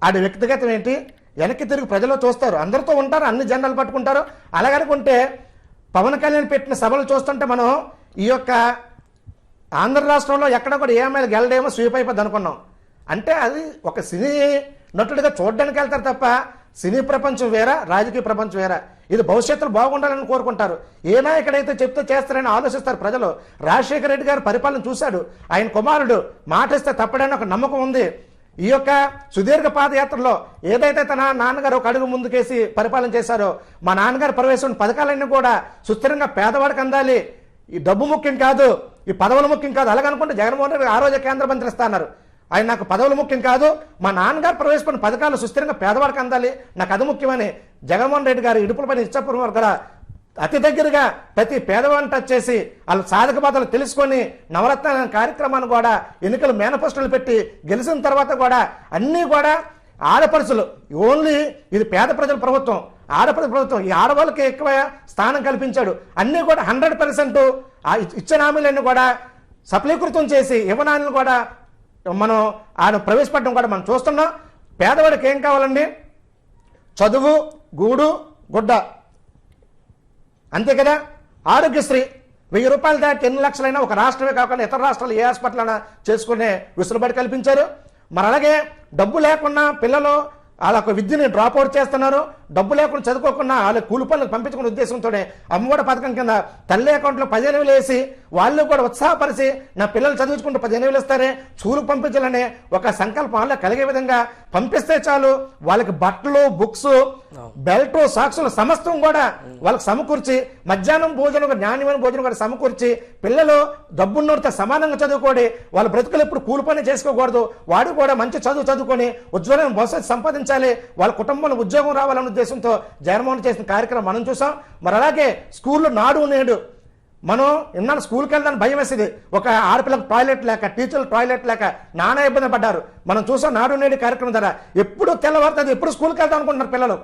[SPEAKER 3] ఆడి వ్యక్తిగతం ఏంటి, వెనక్కి తిరిగి ప్రజలు చూస్తారు. అందరితో ఉంటారు, అన్ని జెండాలు పట్టుకుంటారు. అలాగనుకుంటే పవన్ కళ్యాణ్ పెట్టిన సభలు చూస్తుంటే మనం ఈ యొక్క ఆంధ్ర రాష్ట్రంలో ఎక్కడ కూడా ఏమైనా గెలడేమో స్వీప్ అయిపోద్ది అనుకున్నాం. అంటే అది ఒక సినీ నటుడిగా చూడడానికి వెళ్తారు తప్ప సినీ ప్రపంచం వేరా, రాజకీయ ప్రపంచం వేరా. ఇది భవిష్యత్తులో బాగుండాలని కోరుకుంటారు. ఏ నాయకుడైతే చెప్తే చేస్తారని ఆలోచిస్తారు ప్రజలు. రాజశేఖర రెడ్డి గారు పరిపాలన చూశాడు. ఆయన కుమారుడు మాట ఇస్తే తప్పడని ఒక నమ్మకం ఉంది. ఈ యొక్క సుదీర్ఘ పాదయాత్రలో ఏదైతే తన నాన్నగారు ఒక అడుగు ముందుకేసి పరిపాలన చేశారో, మా నాన్నగారు ప్రవేశించిన పథకాలన్నీ కూడా సుస్థిరంగా పేదవాడికి అందాలి. ఈ డబ్బు ముఖ్యం కాదు, ఈ పదవులు ముఖ్యం కాదు. అలాగనుకుంటే జగన్మోహన్ రెడ్డి ఆరోగ్య కేంద్ర మంత్రి ఇస్తున్నారు. ఆయన నాకు పదవులు ముఖ్యం కాదు, మా నాన్నగారు ప్రవేశపెట్టిన పథకాలు సుస్థిరంగా పేదవాడికి అందాలి, నాకు అది ముఖ్యమని జగన్మోహన్ రెడ్డి గారు ఇడుపులపైన ఇచ్చాపురం కూడా అతి దగ్గరగా ప్రతి పేదవాడిని టచ్ చేసి వాళ్ళ సాధక బాధలు తెలుసుకొని నవరత్న కార్యక్రమాన్ని కూడా ఎన్నికలు మేనిఫెస్టోలు పెట్టి గెలిచిన తర్వాత కూడా అన్నీ కూడా ఆడపడుచులు. ఓన్లీ ఇది పేద ప్రజల ప్రభుత్వం, ఆడపడుచు ప్రభుత్వం. ఈ ఆడవాళ్ళకి ఎక్కువ స్థానం కల్పించాడు. అన్నీ కూడా 100% ఇచ్చిన హామీలన్నీ కూడా సఫలీకృతం చేసి ఇవ్వనాన్ని కూడా మనం ఆయన ప్రవేశపెట్టడం కూడా మనం చూస్తున్నాం. పేదవాడికి ఏం కావాలండి? చదువు, గూడు, గుడ్డ, అంతే కదా. ఆరోగ్యశ్రీ 1000 రూపాయలు దాటి 8 లక్షలైనా ఒక రాష్ట్రమే కాకుండా ఇతర రాష్ట్రాలు ఏ హాస్పిటల్ అయినా చేసుకునే వెసులుబాటు కల్పించారు. మరి అలాగే డబ్బు లేకుండా పిల్లలు వాళ్ళ విద్యని డ్రాప్ అవుట్ చేస్తున్నారు. డబ్బు లేకుండా చదువుకోకుండా వాళ్ళ కూలి పనులకు పంపించుకునే ఉద్దేశంతోనే అమ్మఒడి పథకం కింద తల్లి అకౌంట్లో 15,000 వేసి వాళ్ళు కూడా ఉత్సాహపరిచి నా పిల్లలు చదువుకుంటూ 15,000 ఇస్తారే, స్కూలుకు పంపించాలనే ఒక సంకల్పం వాళ్ళ కలిగే విధంగా పంపిస్తే చాలు. వాళ్ళకి బట్టలు, బుక్స్, బెల్ట్, సాక్సులు సమస్తం కూడా వాళ్ళకి సమకూర్చి మధ్యాహ్నం భోజనం, నాణ్యమైన భోజనం కూడా సమకూర్చి పిల్లలు డబ్బున్నోడితో సమానంగా చదువుకోండి. వాళ్ళ బ్రతుకులు ఎప్పుడు కూలి పని చేసుకోకూడదు. వాడు కూడా మంచి చదువుకొని ఉజ్వలమైన భవిష్యత్తు సంపాదించాలి, వాళ్ళ కుటుంబంలో ఉద్యోగం రావాలనే ఉద్దేశంతో జగన్మోహన్ చేసిన కార్యక్రమం మనం చూసాం. మరి అలాగే స్కూల్లో నాడు నేడు మనం ఇన్నాళ్ళు స్కూల్కి వెళ్దాని భయం వేసేది. ఒక ఆడపిల్లకు టాయిలెట్ లేక, టీచర్లు టాయిలెట్ లేక నానా ఇబ్బంది పడ్డారు. మనం చూసాం నాడు నేడు కార్యక్రమం ద్వారా ఎప్పుడు తెల్లవారుతుంది, ఎప్పుడు స్కూల్కి వెళ్దాం అనుకుంటున్నారు పిల్లలు.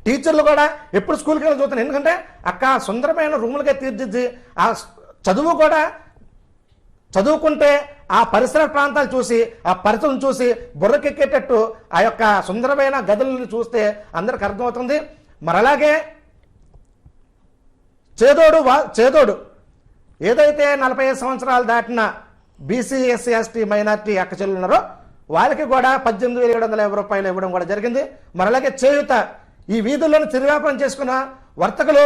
[SPEAKER 3] టీచర్లు కూడా ఎప్పుడు స్కూల్కి వెళ్ళి చూస్తున్నారు. ఎందుకంటే అక్క సుందరమైన రూములుగా తీర్చిద్ది. ఆ చదువు కూడా చదువుకుంటే ఆ పరిసర ప్రాంతాలు చూసి, ఆ పరిస్థితులను చూసి బుర్రకెక్కేటట్టు ఆ యొక్క సుందరమైన గదులను చూస్తే అందరికి అర్థమవుతుంది. మరి అలాగే చేదోడు ఏదైతే 45 సంవత్సరాలు దాటిన బీసీ, ఎస్సీ, ఎస్టీ, మైనార్టీ అక్కచెల్లు ఉన్నారో వాళ్ళకి కూడా 18,750 రూపాయలు ఇవ్వడం కూడా జరిగింది. మరి అలాగే చేయూత ఈ వీధుల్లోని తిరువ్యాపారం చేసుకున్న వర్తకులు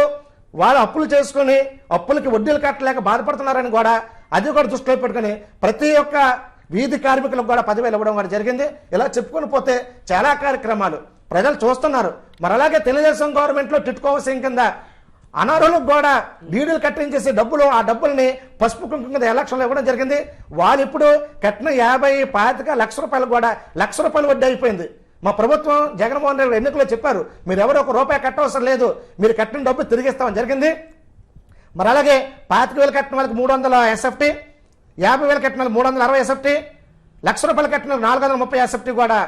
[SPEAKER 3] వాళ్ళు అప్పులు చేసుకుని అప్పులకి వడ్డీలు కట్టలేక బాధపడుతున్నారని కూడా అది కూడా దృష్టిలో పెట్టుకుని ప్రతి ఒక్క వీధి కార్మికులకు కూడా 10,000 ఇవ్వడం కూడా జరిగింది. ఇలా చెప్పుకొని పోతే చాలా కార్యక్రమాలు ప్రజలు చూస్తున్నారు. మరి అలాగే తెలుగుదేశం గవర్నమెంట్లో టిట్కో హౌసింగ్ కింద అనర్హులకు కూడా డీడీలు కట్టించేసి ఆ డబ్బుల్ని పసుపు కుంకుమ కింద ఎలక్షన్లో ఇవ్వడం జరిగింది. వాళ్ళు ఇప్పుడు కట్టిన 50-25 లక్ష రూపాయలు కూడా ₹1,00,000 వడ్డీ అయిపోయింది. మా ప్రభుత్వం జగన్మోహన్ రెడ్డి ఎన్నికల్లో చెప్పారు, మీరు ఎవరు ₹1 కట్టవసరం లేదు, మీరు కట్టిన డబ్బు తిరిగిస్తామని జరిగింది. మరి అలాగే 25,000 కట్టిన వాళ్ళకి 300 SFT, 50,000 కట్టిన 360 ఎస్ఎఫ్టీ, ₹1,00,000 కట్టిన 430 ఎస్ఎఫ్టీ కూడా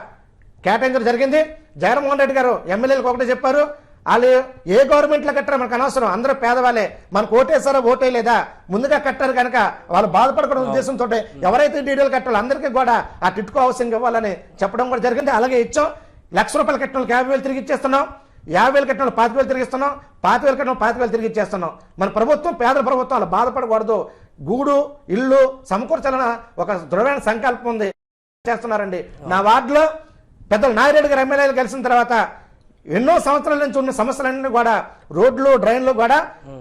[SPEAKER 3] కేటాయించడం జరిగింది. జగన్మోహన్ రెడ్డి గారు ఎమ్మెల్యేలకు ఒకటే చెప్పారు, వాళ్ళు ఏ గవర్నమెంట్లో కట్టారో మనకు అనవసరం, అందరూ పేదవాళ్ళే, మనకు ఓటేసారో ఓటే లేదా ముందుగా కట్టారు కనుక వాళ్ళు బాధపడకూడదు ఉద్దేశంతో ఎవరైతే డీడీలు కట్టాలో అందరికీ కూడా ఆ టిట్కో హౌసింగ్ ఇవ్వాలని చెప్పడం కూడా జరిగింది. అలాగే ఇచ్చాం. ₹1,00,000 కట్టిన 50,000 తిరిగి ఇచ్చేస్తున్నాం, 50,000 కట్టిన 25,000 తిరిగి ఇస్తున్నాం, 25,000 కట్టిన 25,000 తిరిగి ఇచ్చేస్తున్నాం. మన ప్రభుత్వం పేదల ప్రభుత్వం, వాళ్ళు బాధపడకూడదు, గూడు ఇల్లు సమకూర్చాలన్న ఒక దృఢమైన సంకల్పం ఉంది చేస్తున్నారండి. నా వార్డులో పెద్దలు నాగిరెడ్డి గారు ఎమ్మెల్యేలు కలిసిన తర్వాత ఎన్నో సంవత్సరాల నుంచి ఉన్న సమస్యలన్నీ కూడా రోడ్లు డ్రైన్లు కూడా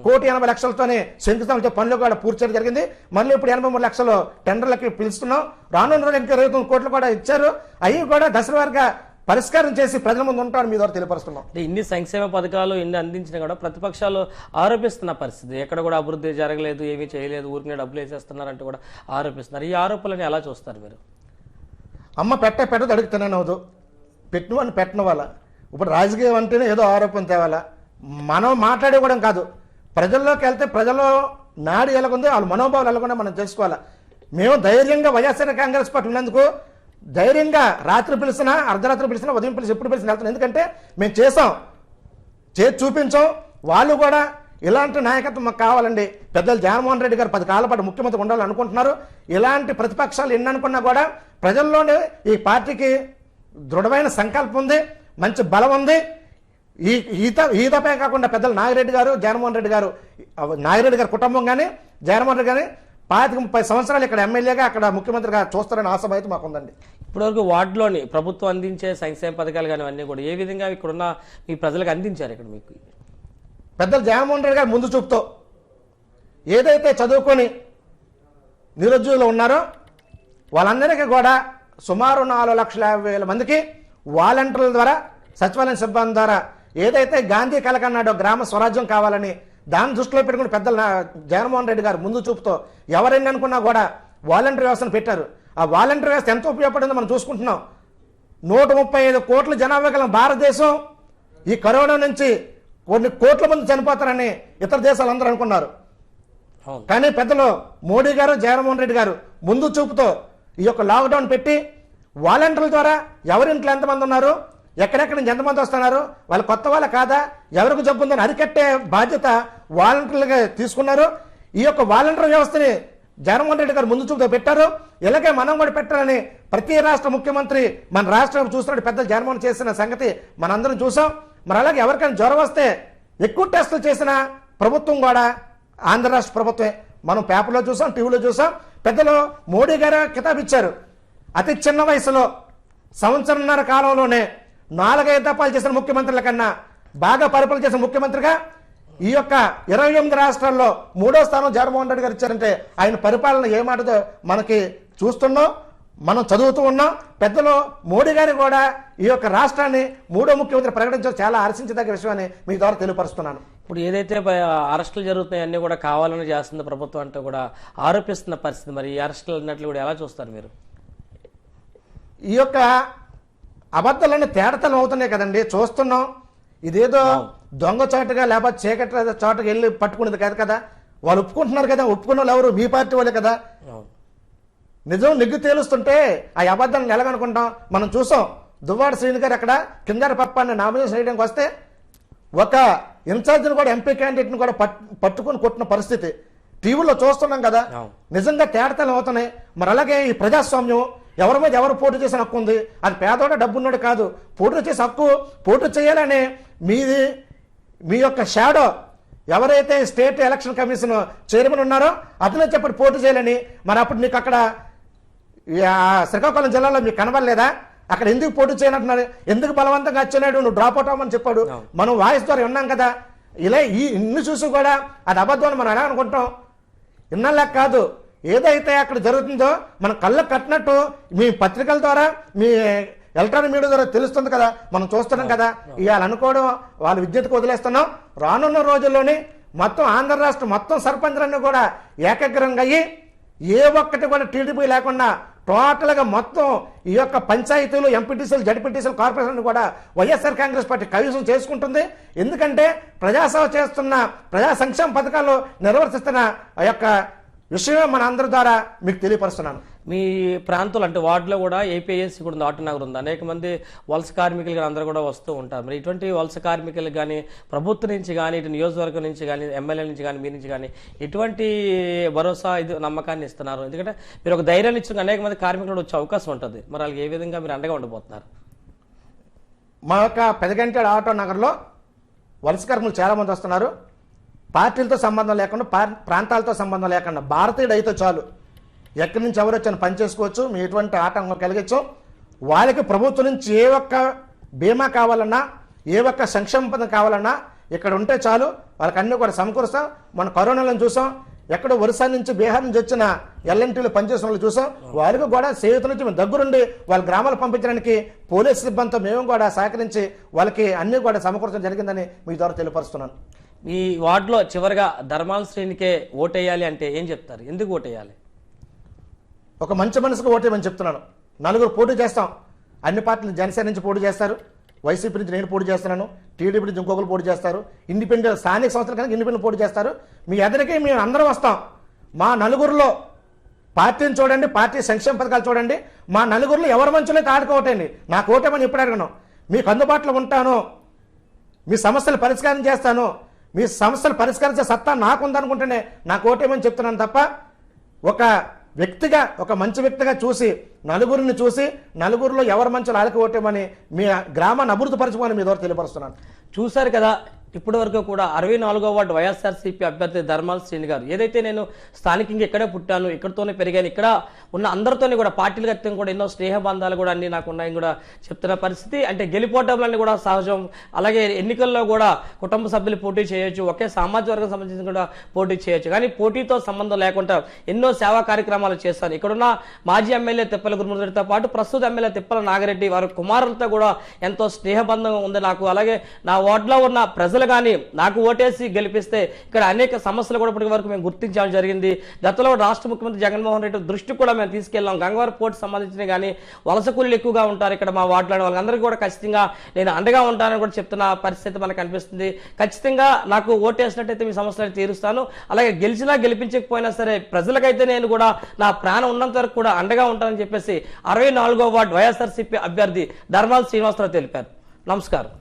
[SPEAKER 3] 1,80,00,000తోనే శంకుస్థాపన పనులు కూడా పూర్తి చేయడం జరిగింది. మళ్ళీ ఇప్పుడు 83 లక్షలు టెండర్లకి పిలుస్తున్నాం. రానున్న రోజు ఇంకా 29 కోట్లు కూడా ఇచ్చారు. అవి కూడా దశలవారీగా పరిష్కారం చేసి ప్రజల ముందు ఉంటారు మీ ద్వారా తెలియపరుస్తున్నాం.
[SPEAKER 1] ఇన్ని సంక్షేమ పథకాలు ఇన్ని అందించినా కూడా ప్రతిపక్షాలు ఆరోపిస్తున్న పరిస్థితి, ఎక్కడ కూడా అభివృద్ధి జరగలేదు, ఏమీ చేయలేదు, ఊరికే డబ్బులు వేసేస్తున్నారంటూ కూడా ఆరోపిస్తున్నారు. ఈ ఆరోపణలను ఎలా చూస్తారు మీరు?
[SPEAKER 3] అమ్మ పెట్టదు అడుగుతున్నాను, అవదు పెట్టిన పెట్టిన వాళ్ళ. ఇప్పుడు రాజకీయం అంటేనే ఏదో ఆరోపణ తేవాలా, మనం మాట్లాడే కూడా కాదు. ప్రజల్లోకి వెళ్తే ప్రజల్లో నాడు ఎలాగుందో వాళ్ళ మనోభావాలు ఎలాగుందో మనం తెలుసుకోవాలా. మేము ధైర్యంగా వైఎస్ఆర్ కాంగ్రెస్ పార్టీ ఉన్నందుకు ధైర్యంగా రాత్రి పిలిచినా అర్ధరాత్రి పిలిచినా ఉదయం పిలిచి ఎప్పుడు పిలిచిన వెళ్తున్నాం. ఎందుకంటే మేము చేసాం, చేసి చూపించాం. వాళ్ళు కూడా ఇలాంటి నాయకత్వం మాకు కావాలండి. పెద్దలు జగన్మోహన్ రెడ్డి గారు 10 కాలాల పాటు ముఖ్యమంత్రి ఉండాలని అనుకుంటున్నారు. ఇలాంటి ప్రతిపక్షాలు ఎన్ని అనుకున్నా కూడా ప్రజల్లోనే ఈ పార్టీకి దృఢమైన సంకల్పం ఉంది, మంచి బలం ఉంది. ఈతపై కాకుండా పెద్దలు నాగిరెడ్డి గారు, జగన్మోహన్ రెడ్డి గారు, నాగిరెడ్డి గారి కుటుంబం కానీ జగన్మోహన్ రెడ్డి కానీ 25-30 సంవత్సరాలు ఇక్కడ ఎమ్మెల్యేగా అక్కడ ముఖ్యమంత్రిగా చూస్తారని ఆశ అయితే మాకుందండి.
[SPEAKER 1] ఇప్పటివరకు వార్డులోని ప్రభుత్వం అందించే సంక్షేమ పథకాలు కానీ అన్నీ కూడా ఏ విధంగా ఇక్కడున్న మీ ప్రజలకు అందించారు? ఇక్కడ మీకు
[SPEAKER 3] పెద్దలు జగన్మోహన్ రెడ్డి గారు ముందు చూపుతో ఏదైతే చదువుకొని నిరుద్యోగులు ఉన్నారో వాళ్ళందరికీ కూడా సుమారు 4,50,000 మందికి వాలంటీర్ల ద్వారా, సచివాలయం సిబ్బంది ద్వారా ఏదైతే గాంధీ కలకన్నాడో గ్రామ స్వరాజ్యం కావాలని దాన్ని దృష్టిలో పెట్టుకుని పెద్దలు జగన్మోహన్ రెడ్డి గారు ముందు చూపుతో ఎవరైనా అనుకున్నా కూడా వాలంటీర్ వ్యవస్థను పెట్టారు. ఆ వాలంటీర్ వ్యవస్థ ఎంత ఉపయోగపడిందో మనం చూసుకుంటున్నాం. 135 కోట్ల జనాభా గల భారతదేశం ఈ కరోనా నుంచి కొన్ని కోట్ల మంది చనిపోతారని ఇతర దేశాలు అందరూ అనుకున్నారు. కానీ పెద్దలు మోడీ గారు, జగన్మోహన్ రెడ్డి గారు ముందు చూపుతో ఈ యొక్క లాక్డౌన్ పెట్టి వాలంటీర్ల ద్వారా ఎవరింట్లో ఎంతమంది ఉన్నారు, ఎక్కడెక్కడ నుంచి ఎంతమంది వస్తున్నారు, వాళ్ళు కొత్త వాళ్ళ కాదా, ఎవరికి జబ్బు ఉందని అరికట్టే బాధ్యత వాలంటీర్లుగా తీసుకున్నారు. ఈ యొక్క వాలంటీర్ వ్యవస్థని జగన్మోహన్ రెడ్డి గారు ముందు చూపుతో పెట్టారు. ఇలాగే మనం కూడా పెట్టాలని ప్రతి రాష్ట్ర ముఖ్యమంత్రి మన రాష్ట్రం చూస్తున్నాడు. పెద్దలు జగన్మోహన్ చేసిన సంగతి మనందరం చూసాం. మరి అలాగే ఎవరికైనా జ్వరం వస్తే ఎక్కువ టెస్టులు చేసిన ప్రభుత్వం కూడా ఆంధ్ర రాష్ట్ర ప్రభుత్వమే. మనం పేపర్లో చూసాం, టీవీలో చూసాం. పెద్దలు మోడీ గారు కితాబు ఇచ్చారు. అతి చిన్న వయసులో సంవత్సరంన్నర కాలంలోనే 4-5 దఫాలు చేసిన ముఖ్యమంత్రుల కన్నా బాగా పరిపాలన చేసిన ముఖ్యమంత్రిగా ఈ యొక్క 28 రాష్ట్రాల్లో 3వ స్థానం జగన్మోహన్ రెడ్డి గారు ఇచ్చారంటే ఆయన పరిపాలన ఏమాటదో మనకి చూస్తున్నాం, మనం చదువుతూ ఉన్నాం. పెద్దలు మోడీ గారు కూడా ఈ యొక్క రాష్ట్రాన్ని 3వ ముఖ్యమంత్రి ప్రకటించడం చాలా హర్షించదగ్గ విషయాన్ని మీ ద్వారా తెలియపరుస్తున్నాను.
[SPEAKER 1] ఇప్పుడు ఏదైతే అరెస్టులు జరుగుతున్నాయి అన్నీ కూడా కావాలని చేస్తుంది ప్రభుత్వం అంటూ కూడా ఆరోపిస్తున్న పరిస్థితి, మరి ఈ అరెస్టులు అన్నట్లు కూడా ఎలా చూస్తారు మీరు?
[SPEAKER 3] ఈ యొక్క అబద్ధాలన్నీ తేడతలం అవుతున్నాయి కదండి, చూస్తున్నాం. ఇదేదో దొంగ చాటుగా లేకపోతే చీకటి చాటుగా వెళ్ళి పట్టుకునేది కాదు కదా. వాళ్ళు ఒప్పుకుంటున్నారు కదా, ఒప్పుకున్న వాళ్ళు ఎవరు? మీ పార్టీ వాళ్ళే కదా. నిజం నిగ్గు తేలుస్తుంటే ఆ అబద్ధాలను ఎలాగనుకుంటాం? మనం చూసాం. దువ్వాడ శ్రీని గారు అక్కడ కిందర పప్పాన్ని నామినేషన్ వేయడానికి వస్తే ఒక ఇన్ఛార్జిని కూడా ఎంపీ క్యాండిడేట్ని కూడా పట్టుకుని కొట్టిన పరిస్థితి టీవీలో చూస్తున్నాం కదా. నిజంగా తేడతలం అవుతున్నాయి. మరి అలాగే ఈ ప్రజాస్వామ్యం ఎవరి మీద ఎవరు పోటీ చేసిన హక్కు ఉంది. అది పేదోడ డబ్బున్నోడు కాదు, పోటీ చేసే హక్కు. పోటీ చేయాలని మీ యొక్క షాడో ఎవరైతే స్టేట్ ఎలక్షన్ కమిషన్ చైర్మన్ ఉన్నారో అతనే చెప్పి పోటీ చేయాలని. మరి అప్పుడు మీకు అక్కడ శ్రీకాకుళం జిల్లాలో మీకు కనబడలేదా? అక్కడ ఎందుకు పోటీ చేయనంటున్నారు? ఎందుకు బలవంతంగా వచ్చాడు, నువ్వు డ్రాప్ అవుట్ అవ్వమని చెప్పాడు. మనం వాయిస్ ద్వారా విన్నాం కదా. ఇలా ఇన్ని చూసి కూడా అది అబద్ధం అని మనం ఎలా అనుకుంటాం? ఇన్నలా కాదు, ఏదైతే అక్కడ జరుగుతుందో మన కళ్ళకు కట్టినట్టు మీ పత్రికల ద్వారా, మీ ఎలక్ట్రానిక్ మీడియా ద్వారా తెలుస్తుంది కదా, మనం చూస్తున్నాం కదా. ఇవాళ అనుకోవడం వాళ్ళ విద్యుత్కు వదిలేస్తున్నాం. రానున్న రోజుల్లోనే మొత్తం ఆంధ్ర రాష్ట్రం మొత్తం సర్పంచులన్నీ కూడా ఏకగ్రంగా అయ్యి ఏ ఒక్కటి కూడా టీడీపీ లేకుండా టోటల్గా మొత్తం ఈ యొక్క పంచాయతీలు, ఎంపీటీసీలు, జడ్పీటీసీలు, కార్పొరేషన్లు కూడా వైఎస్ఆర్ కాంగ్రెస్ పార్టీ కైవసం చేసుకుంటుంది. ఎందుకంటే ప్రజాసేవ చేస్తున్న, ప్రజా సంక్షేమ పథకాలు నిర్వర్తిస్తున్న ఆ యొక్క విషయమే మన అందరి ద్వారా మీకు తెలియపరుస్తున్నాను.
[SPEAKER 1] మీ ప్రాంతాలు అంటే వార్డులో కూడా ఏపీఎస్సీ కూడా ఉంది, ఆటోనగర్ ఉంది, అనేక మంది వలస కార్మికులు కానీ అందరూ కూడా వస్తూ ఉంటారు. మరి ఇటువంటి వలస కార్మికులు కానీ ప్రభుత్వం నుంచి కానీ ఇటు నియోజకవర్గం నుంచి కానీ ఎమ్మెల్యే నుంచి కానీ మీ నుంచి కానీ ఎటువంటి భరోసా ఇది నమ్మకాన్ని ఇస్తున్నారు? ఎందుకంటే మీరు ఒక ధైర్యాన్ని ఇచ్చిన అనేక మంది కార్మికులు వచ్చే అవకాశం ఉంటుంది. మరి వాళ్ళకి ఏ విధంగా మీరు అండగా ఉండబోతున్నారు?
[SPEAKER 3] మా యొక్క పెదగంటేడు ఆటో నగర్లో వలస కార్మికులు చాలామంది వస్తున్నారు. పార్టీలతో సంబంధం లేకుండా ప్రాంతాలతో సంబంధం లేకుండా భారతీయుడు అయితే చాలు, ఎక్కడి నుంచి ఎవరు వచ్చాను పని చేసుకోవచ్చు, మీ ఎటువంటి ఆటంకం కలిగించు. వాళ్ళకి ప్రభుత్వం నుంచి ఏ ఒక్క బీమా కావాలన్నా ఏ ఒక్క సంక్షేమ పథకం కావాలన్నా ఇక్కడ ఉంటే చాలు, వాళ్ళకి అన్నీ కూడా సమకూరుస్తాం. మన కరోనాలను చూసాం, ఎక్కడో ఒరిస్సా నుంచి బీహార్ నుంచి వచ్చిన ఎల్ఎన్టీలు పనిచేసిన వాళ్ళు చూసాం. వాళ్ళకి కూడా చేతుల నుంచి మేము దగ్గరుండి వాళ్ళ గ్రామాలు పంపించడానికి పోలీసు సిబ్బందితో మేము కూడా సహకరించి వాళ్ళకి అన్నీ కూడా సమకూర్చడం జరిగిందని మీ ద్వారా తెలియపరుస్తున్నాను.
[SPEAKER 1] ఈ వార్డులో చివరిగా ధర్మాల శ్రేణికే ఓటేయాలి అంటే ఏం చెప్తారు? ఎందుకు ఓటేయాలి?
[SPEAKER 3] ఒక మంచి మనసుకు ఓటేయమని చెప్తున్నాను. 4 పోటీ చేస్తాం. అన్ని పార్టీలు జనసేన నుంచి పోటీ చేస్తారు, వైసీపీ నుంచి నేను పోటీ చేస్తున్నాను, టీడీపీ నుంచి ఇంకొకరు పోటీ చేస్తారు, ఇండిపెండెంట్ స్థానిక సంస్థలు కనుక ఇండిపెండెంట్ పోటీ చేస్తారు. మీ ఎదురికి మేము అందరం వస్తాం. మా నలుగురిలో పార్టీని చూడండి, పార్టీ సంక్షేమ పథకాలు చూడండి. మా నలుగురిలో ఎవరి మంచిలో అయితే ఆడుకోవటండి. నాకు ఓటేమని ఎప్పుడు అడగను. మీకు అందుబాటులో ఉంటాను, మీ సమస్యలు పరిష్కారం చేస్తాను, మీ సమస్యలు పరిష్కరించే సత్తా నాకుందనుకుంటేనే నాకు ఓటేమని చెప్తున్నాను తప్ప ఒక వ్యక్తిగా ఒక మంచి వ్యక్తిగా చూసి నలుగురిని చూసి నలుగురిలో ఎవరి మంచి వాళ్ళకి ఓటేమని మీ గ్రామాన్ని అభివృద్ధి పరచుకోమని మీ ద్వారా తెలియపరుస్తున్నాను.
[SPEAKER 1] చూశారు కదా, ఇప్పటి వరకు కూడా 64వ వార్డు వైఎస్ఆర్సీపీ అభ్యర్థి ధర్మాల శ్రీని గారు ఏదైతే నేను స్థానికంగా ఇక్కడే పుట్టాను, ఇక్కడతోనే పెరిగాను, ఇక్కడ ఉన్న అందరితోనే కూడా పార్టీలు గత్యం కూడా ఎన్నో స్నేహ బంధాలు కూడా అన్ని నాకు ఉన్నాయని కూడా చెప్తున్న పరిస్థితి. అంటే గెలిపోవటంలన్నీ కూడా సహజం. అలాగే ఎన్నికల్లో కూడా కుటుంబ సభ్యులు పోటీ చేయొచ్చు, ఒకే సామాజిక వర్గం సంబంధించి కూడా పోటీ చేయొచ్చు, కానీ పోటీతో సంబంధం లేకుండా ఎన్నో సేవా కార్యక్రమాలు చేస్తాను. ఇక్కడున్న మాజీ ఎమ్మెల్యే తిప్పల గురుమూర్తితో పాటు ప్రస్తుత ఎమ్మెల్యే తిప్పల నాగిరెడ్డి వారి కుమారులతో కూడా ఎంతో స్నేహబంధం ఉంది నాకు. అలాగే నా వార్డులో ఉన్న ప్రజలు కానీ నాకు ఓటేసి గెలిపిస్తే ఇక్కడ అనేక సమస్యలు కూడా ఇప్పటి వరకు మేము గుర్తించడం జరిగింది. గతంలో రాష్ట్ర ముఖ్యమంత్రి జగన్మోహన్ రెడ్డి దృష్టి కూడా మేము తీసుకెళ్ళాం. గంగవరం పోర్టు సంబంధించిన కానీ వలస కూలీలు ఎక్కువగా ఉంటారు ఇక్కడ మా వార్డులో, వాళ్ళందరికీ కూడా ఖచ్చితంగా నేను అండగా ఉంటానని కూడా చెప్తున్న పరిస్థితి మనకు అనిపిస్తుంది. ఖచ్చితంగా నాకు ఓటేసినట్టయితే మీ సమస్యలు తీరుస్తాను. అలాగే గెలిచినా గెలిపించకపోయినా సరే ప్రజలకైతే నేను కూడా నా ప్రాణం ఉన్నంత వరకు కూడా అండగా ఉంటానని చెప్పేసి 64వ వార్డు వైఎస్ఆర్సీపీ అభ్యర్థి ధర్మాల శ్రీనివాసరావు తెలిపారు. నమస్కారం.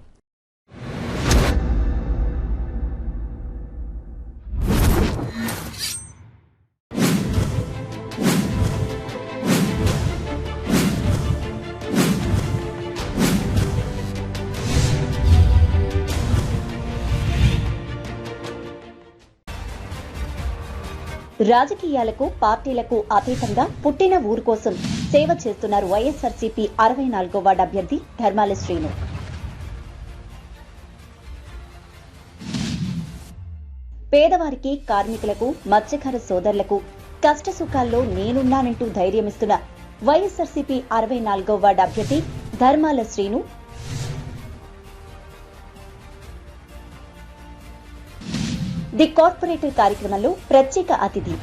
[SPEAKER 2] రాజకీయాలకు పార్టీలకు అతీతంగా పుట్టిన ఊరు కోసం సేవ చేస్తున్నారు వైఎస్ఆర్సీపీ 64వ వార్డు అభ్యర్థి ధర్మాల శ్రీను. పేదవారికి, కార్మికులకు, మత్స్యకార సోదరులకు కష్టసుఖాల్లో నేనున్నానంటూ ధైర్యమిస్తున్న వైఎస్ఆర్సీపీ 64వ వార్డు అభ్యర్థి ధర్మాల శ్రీను ది కార్పొరేటర్ కార్యక్రమంలో ప్రత్యేక అతిథి.